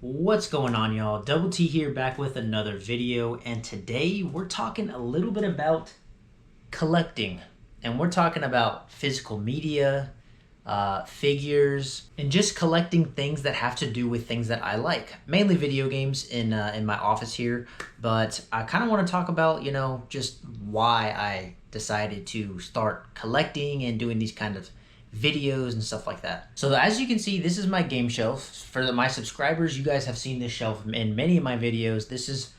What's going on, y'all? Double T here, back with another video, and today we're talking a little bit about collecting, and we're talking about physical media, figures, and just collecting things that have to do with things that I like, mainly video games in my office here. But I kind of want to talk about, just why I decided to start collecting and doing these kind of videos and stuff like that. So as you can see, this is my game shelf. For my subscribers, you guys have seen this shelf in many of my videos. This is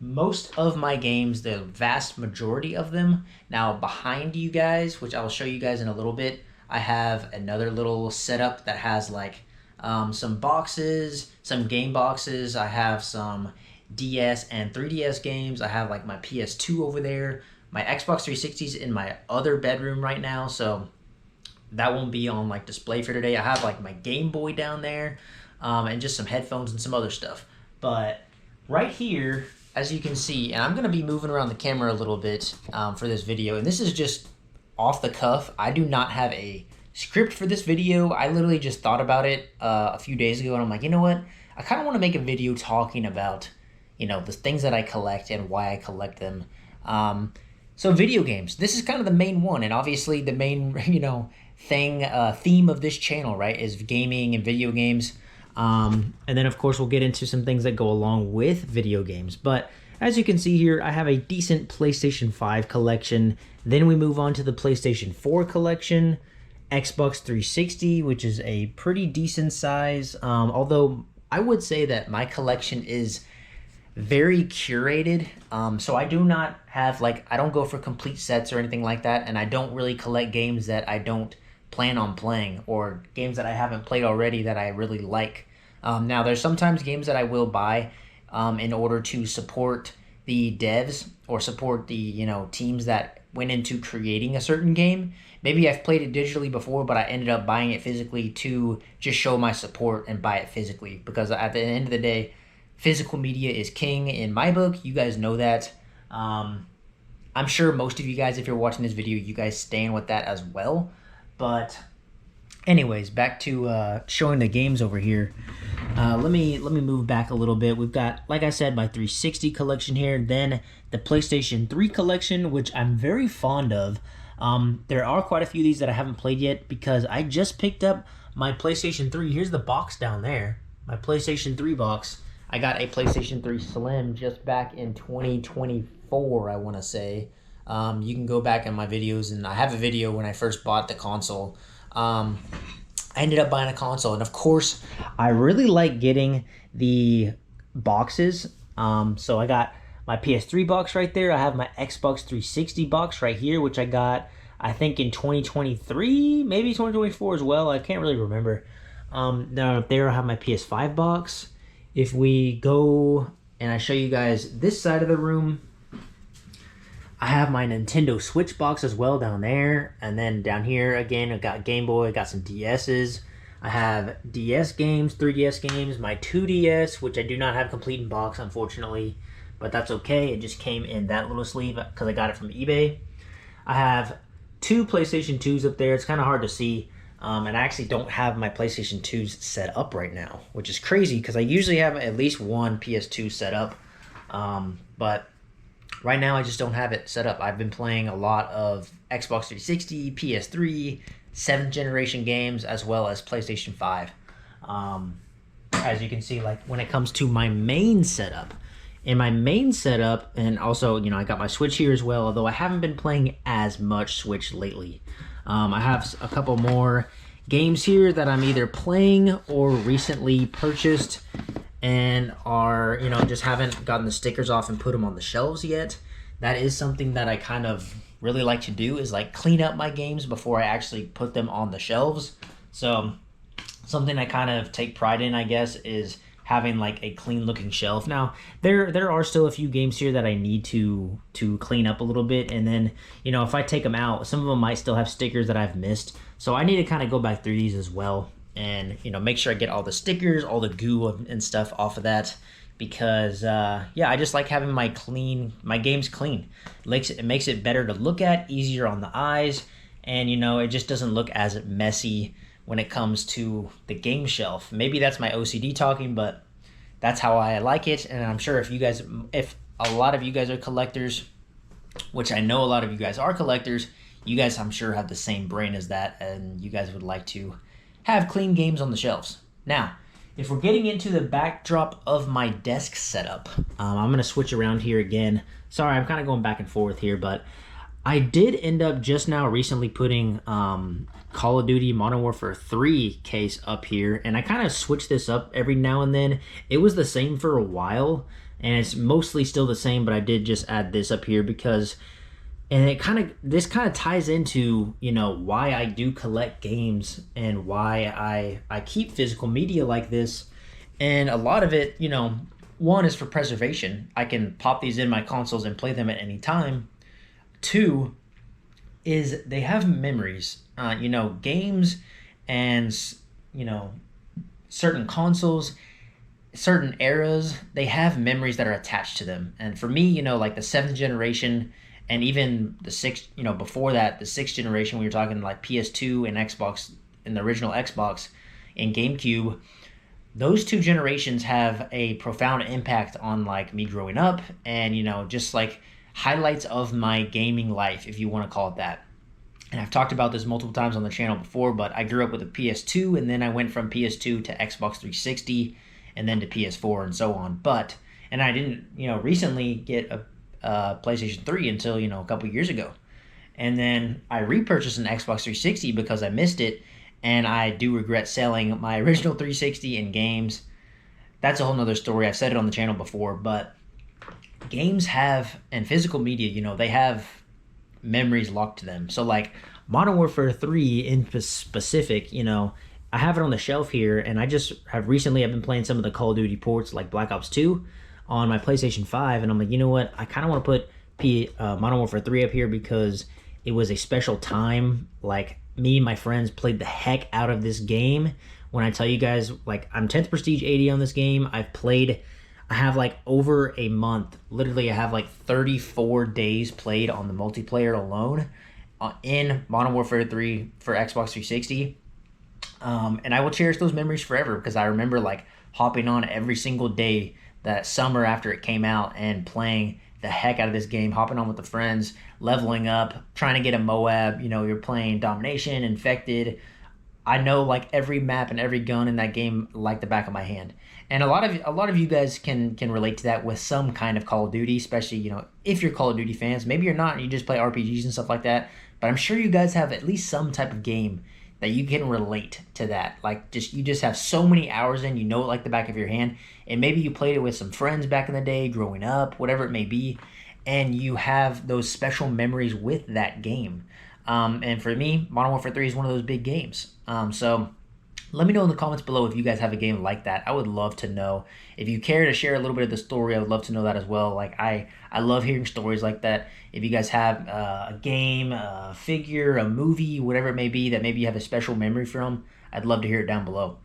most of my games, the vast majority of them. Now behind you guys, which I'll show you guys in a little bit, I have another little setup that has like some boxes, some game boxes. I have some DS and 3DS games. I have like my PS2 over there. My Xbox 360 is in my other bedroom right now, so that won't be on like display for today. I have like my Game Boy down there, and just some headphones and some other stuff. But right here, as you can see, and I'm gonna be moving around the camera a little bit for this video, and this is just off the cuff. I do not have a script for this video. I literally just thought about it a few days ago, and I'm like, you know what? I kind of want to make a video talking about, the things that I collect and why I collect them. So video games, this is kind of the main one, and obviously the main, theme of this channel, right, is gaming and video games. And then of course we'll get into some things that go along with video games. But as you can see here, I have a decent PlayStation 5 collection. Then we move on to the PlayStation 4 collection, Xbox 360, which is a pretty decent size. Although I would say that my collection is very curated. So I do not have I don't go for complete sets or anything like that. And I don't really collect games that I don't plan on playing, or games that I haven't played already that I really like. Now there's sometimes games that I will buy in order to support the devs or support the teams that went into creating a certain game. Maybe I've played it digitally before, but I ended up buying it physically to just show my support and buy it physically, because at the end of the day, physical media is king in my book. You guys know that. I'm sure most of you guys, if you're watching this video, you guys stand with that as well. But anyways, back to showing the games over here. Let me move back a little bit. We've got, like I said, my 360 collection here, then the PlayStation 3 collection, which I'm very fond of. There are quite a few of these that I haven't played yet, because I just picked up my PlayStation 3. Here's the box down there, my PlayStation 3 box. I got a PlayStation 3 Slim just back in 2024, I want to say. You can go back in my videos, and I have a video when I first bought the console. I ended up buying a console, and of course, I really like getting the boxes. So I got my PS3 box right there. I have my Xbox 360 box right here, which I got, I think, in 2023, maybe 2024 as well. I can't really remember. Now up there, I have my PS5 box. If we go and I show you guys this side of the room, I have my Nintendo Switch box as well down there. And then down here, again, I got Game Boy, I got some DSs. I have DS games, 3DS games, my 2DS, which I do not have complete in box, unfortunately. But that's okay. It just came in that little sleeve because I got it from eBay. I have two PlayStation 2s up there. It's kind of hard to see. And I actually don't have my PlayStation 2s set up right now, which is crazy because I usually have at least one PS2 set up. But right now I just don't have it set up. I've been playing a lot of Xbox 360, PS3, 7th generation games, as well as PlayStation 5. As you can see, when it comes to my main setup, in my main setup, and also, I got my Switch here as well, although I haven't been playing as much Switch lately. I have a couple more games here that I'm either playing or recently purchased and are, just haven't gotten the stickers off and put them on the shelves yet. That is something that I kind of really like to do, is clean up my games before I actually put them on the shelves. So something I kind of take pride in, I guess, is having a clean looking shelf. Now there are still a few games here that I need to clean up a little bit, and then if I take them out, some of them might still have stickers that I've missed, so I need to kind of go back through these as well and make sure I get all the stickers, all the goo and stuff off of that, because yeah, I just like having my games clean. It makes it better to look at, easier on the eyes, and it just doesn't look as messy when it comes to the game shelf. Maybe that's my OCD talking, but That's how I like it, and I'm sure if a lot of you guys are collectors, which I know a lot of you guys are collectors, you guys I'm sure have the same brain as that, and you guys would like to have clean games on the shelves. Now, if we're getting into the backdrop of my desk setup, I'm going to switch around here again. Sorry, I'm kind of going back and forth here, but I did end up just now recently putting Call of Duty Modern Warfare 3 case up here, and I kind of switch this up every now and then. It was the same for a while, and it's mostly still the same, but I did just add this up here because, and this kind of ties into, you know, why I do collect games and why I keep physical media like this. And a lot of it, you know, one is for preservation. I can pop these in my consoles and play them at any time. Two is they have memories. You know, games and, you know, certain consoles, certain eras, they have memories that are attached to them. And for me, you know, like the 7th generation and even the 6th, you know, before that, the 6th generation, we were talking like PS2 and Xbox, and the original Xbox and GameCube, those two generations have a profound impact on like me growing up and, you know, just like highlights of my gaming life, if you want to call it that. And I've talked about this multiple times on the channel before, but I grew up with a PS2, and then I went from PS2 to Xbox 360 and then to PS4 and so on. And I didn't, you know, recently get a PlayStation 3 until, you know, a couple years ago. And then I repurchased an Xbox 360 because I missed it, and I do regret selling my original 360 and games. That's a whole nother story. I've said it on the channel before, but games have, and physical media, you know, they have memories locked to them. So like Modern Warfare 3 in specific, you know, I have it on the shelf here, and I've been playing some of the Call of Duty ports like Black Ops 2 on my PlayStation 5, and I'm like, you know what, I kind of want to put Modern Warfare 3 up here because it was a special time. Like, me and my friends played the heck out of this game. When I tell you guys, like, I'm 10th Prestige 80 on this game. I have like over a month. Literally, I have like 34 days played on the multiplayer alone in Modern Warfare 3 for Xbox 360. And I will cherish those memories forever because I remember like hopping on every single day that summer after it came out and playing the heck out of this game, hopping on with the friends, leveling up, trying to get a Moab. You know, you're playing Domination, Infected. I know like every map and every gun in that game like the back of my hand. And a lot of you guys can relate to that with some kind of Call of Duty, especially, you know, if you're Call of Duty fans. Maybe you're not, and you just play RPGs and stuff like that. But I'm sure you guys have at least some type of game that you can relate to that. Like, you just have so many hours in, you know it like the back of your hand. And maybe you played it with some friends back in the day, growing up, whatever it may be. And you have those special memories with that game. And for me, Modern Warfare 3 is one of those big games. So let me know in the comments below if you guys have a game like that. I would love to know. If you care to share a little bit of the story, I would love to know that as well. Like, I love hearing stories like that. If you guys have a game, a figure, a movie, whatever it may be that maybe you have a special memory from, I'd love to hear it down below.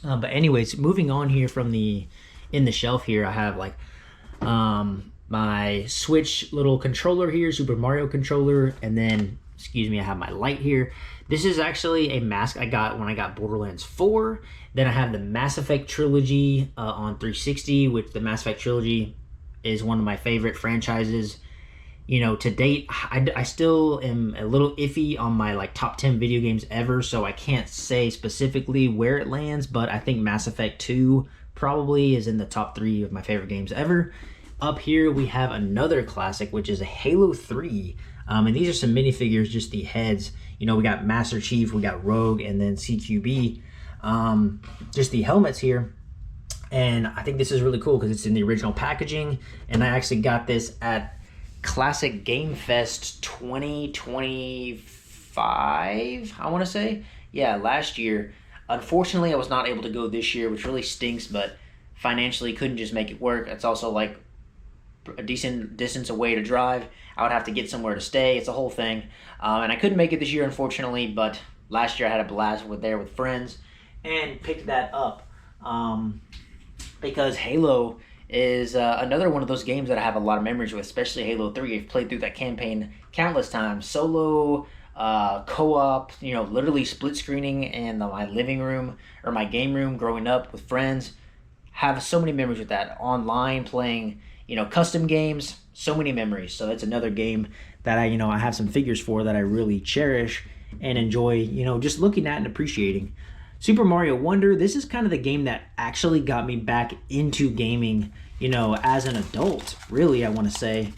But anyways, moving on here from in the shelf here, I have like my Switch little controller here, Super Mario controller, and then, excuse me, I have my light here. This is actually a mask I got when I got Borderlands 4. Then I have the Mass Effect trilogy on 360, which the Mass Effect trilogy is one of my favorite franchises. You know, to date, I still am a little iffy on my like top 10 video games ever, so I can't say specifically where it lands, but I think Mass Effect 2 probably is in the top 3 of my favorite games ever. Up here we have another classic, which is a Halo 3. And these are some minifigures, just the heads. You know, we got Master Chief, we got Rogue, and then CQB. Just the helmets here. And I think this is really cool because it's in the original packaging. And I actually got this at Classic Game Fest 2025, I want to say. Yeah, last year. Unfortunately, I was not able to go this year, which really stinks, but financially couldn't just make it work. It's also like a decent distance away to drive. I would have to get somewhere to stay. It's a whole thing. And I couldn't make it this year, unfortunately, but last year I had a blast with friends and picked that up because Halo is another one of those games that I have a lot of memories with, especially Halo 3. I've played through that campaign countless times. Solo, co-op, you know, literally split screening in my living room or my game room growing up with friends. have so many memories with that. Online playing, custom games, so many memories. So that's another game that I have some figures for that I really cherish and enjoy, just looking at and appreciating. Super Mario Wonder, this is kind of the game that actually got me back into gaming, as an adult, really, I want to say.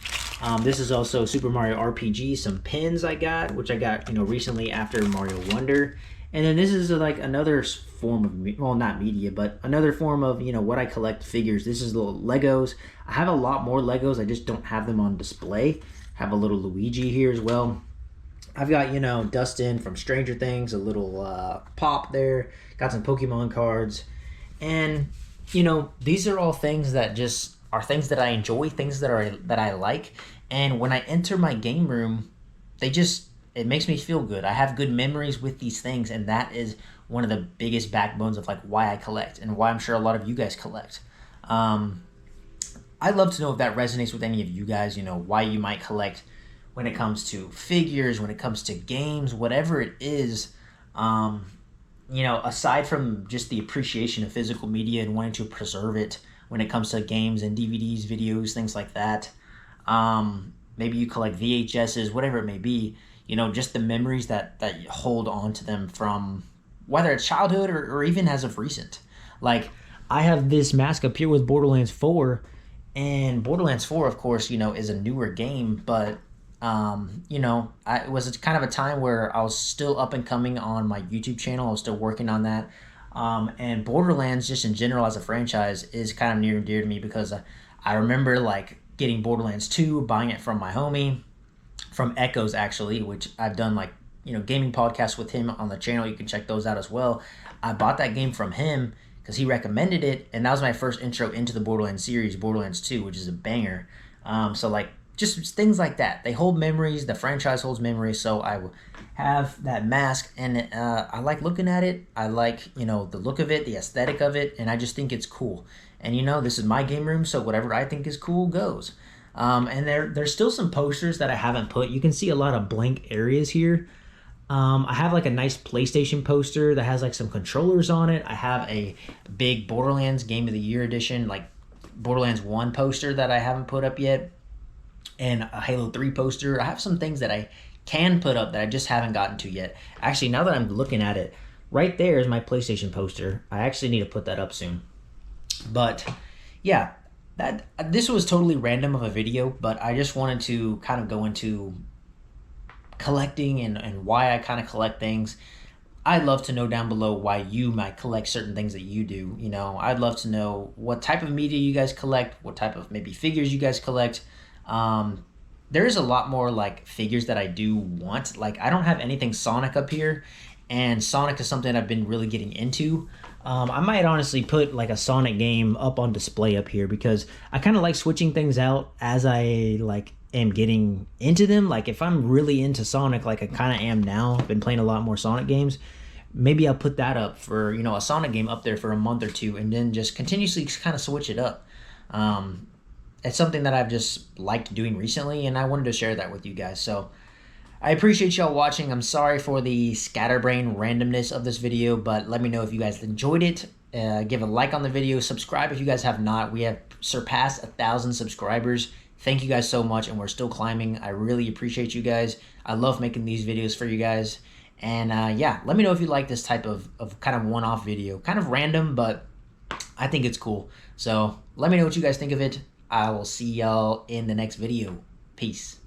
This is also Super Mario RPG, some pins I got, which I got, recently after Mario Wonder. And then this is like another form of, well, not media, but another form of, what I collect figures. This is little Legos. I have a lot more Legos. I just don't have them on display. Have a little Luigi here as well. I've got, Dustin from Stranger Things, a little Pop there. Got some Pokemon cards. And, these are all things that just are things that I enjoy, things that I like. And when I enter my game room, it makes me feel good. I have good memories with these things, and that is one of the biggest backbones of like why I collect and why I'm sure a lot of you guys collect. I'd love to know if that resonates with any of you guys, why you might collect when it comes to figures, when it comes to games, whatever it is. Aside from just the appreciation of physical media and wanting to preserve it when it comes to games and DVDs, videos, things like that. Maybe you collect VHSs, whatever it may be, just the memories that you hold on to them from whether it's childhood or even as of recent. Like, I have this mask up here with Borderlands 4, and Borderlands 4, of course, is a newer game, but, it was kind of a time where I was still up and coming on my YouTube channel. I was still working on that. And Borderlands, just in general as a franchise, is kind of near and dear to me because I remember, like, getting Borderlands 2, buying it from my homie, from Echoes, actually, which I've done, like, gaming podcasts with him on the channel. You can check those out as well. I bought that game from him because he recommended it, and that was my first intro into the Borderlands series, Borderlands 2, which is a banger. So, like, just things like that. They hold memories. The franchise holds memories, so I will have that mask, and I like looking at it. I like, the look of it, the aesthetic of it, and I just think it's cool. And, this is my game room, so whatever I think is cool goes. And there's still some posters that I haven't put. You can see a lot of blank areas here. I have like a nice PlayStation poster that has like some controllers on it. I have a big Borderlands Game of the Year edition, like Borderlands 1 poster that I haven't put up yet, and a Halo 3 poster. I have some things that I can put up that I just haven't gotten to yet. Actually, now that I'm looking at it, right there is my PlayStation poster. I actually need to put that up soon. But yeah, this was totally random of a video, but I just wanted to kind of go into collecting and why I kind of collect things. I'd love to know down below why you might collect certain things that you do. I'd love to know what type of media you guys collect, what type of maybe figures you guys collect. There is a lot more like figures that I do want. Like, I don't have anything Sonic up here, and Sonic is something I've been really getting into. I might honestly put like a Sonic game up on display up here because I kind of like switching things out as I like am getting into them. Like, if I'm really into Sonic, like I kind of am now, I've been playing a lot more Sonic games, maybe I'll put that up for, a Sonic game up there for a month or two, and then just continuously kind of switch it up. It's something that I've just liked doing recently, and I wanted to share that with you guys. So I appreciate y'all watching. I'm sorry for the scatterbrain randomness of this video, but let me know if you guys enjoyed it. Give a like on the video. Subscribe if you guys have not. We have surpassed 1,000 subscribers. Thank you guys so much, and we're still climbing. I really appreciate you guys. I love making these videos for you guys. And yeah, let me know if you like this type of kind of one-off video. Kind of random, but I think it's cool. So let me know what you guys think of it. I will see y'all in the next video. Peace.